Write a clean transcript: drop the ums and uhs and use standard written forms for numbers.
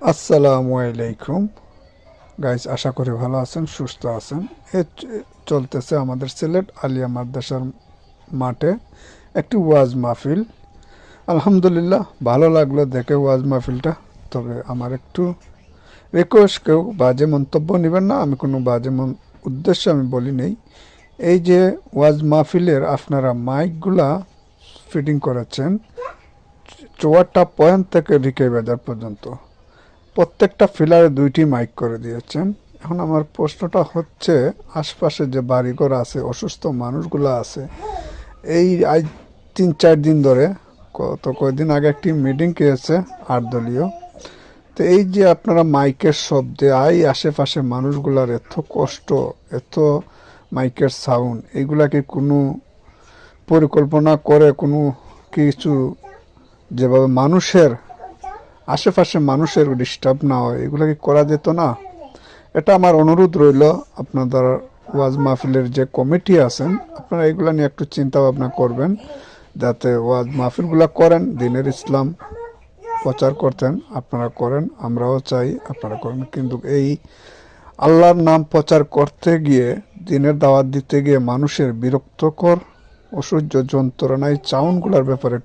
আসসালামু আলাইকুম গাইস, আশা করি ভালো আছেন, সুস্থ আছেন। চলতেছে আমাদের সিলেট আলিয়া মাদ্রাসার মাঠে একটি ওয়াজ মাহফিল। আলহামদুলিল্লাহ, ভালো লাগলো দেখে ওয়াজ মাহফিলটা। তবে আমার একটু রিকোয়েস্ট, কেউ বাজে মন্তব্য নেবেন না, আমি কোনো বাজে উদ্দেশ্য আমি বলি নেই। এই যে ওয়াজ মাহফিলের আপনারা মাইকগুলা ফিটিং করেছেন চুয়াট্টা পয়েন্ট থেকে রিকে বাজার পর্যন্ত, প্রত্যেকটা ফিলারে দুইটি মাইক করে দিয়েছেন। এখন আমার প্রশ্নটা হচ্ছে, আশপাশে যে বাড়িঘর আছে, অসুস্থ মানুষগুলো আছে, এই আজ 3-4 দিন ধরে, কয়েকদিন আগে একটি মিটিং খেয়েছে 8 দলীয়। তো এই যে আপনারা মাইকের শব্দে আশেপাশে মানুষগুলার এত কষ্ট, এত মাইকের সাউন্ড, এইগুলাকে কোনো পরিকল্পনা করে কোনো কিছু, যেভাবে আশেপাশে মানুষের ডিস্টার্ব না হয়, এগুলো কি করা যেত না? এটা আমার অনুরোধ রইল। আপনাদের ওয়াজ মাহফিলের যে কমিটি আছেন, আপনারা এগুলো নিয়ে একটু চিন্তা ভাবনা করবেন, যাতে ওয়াজ মাহফিলগুলো করেন, দিনের ইসলাম প্রচার করতেন, আপনারা করেন, আমরাও চাই আপনারা করেন। কিন্তু এই আল্লাহর নাম প্রচার করতে গিয়ে, দিনের দাওয়াত দিতে গিয়ে মানুষের বিরক্তকর অসহ্য যন্ত্রণায় চাউনগুলোর ব্যাপারে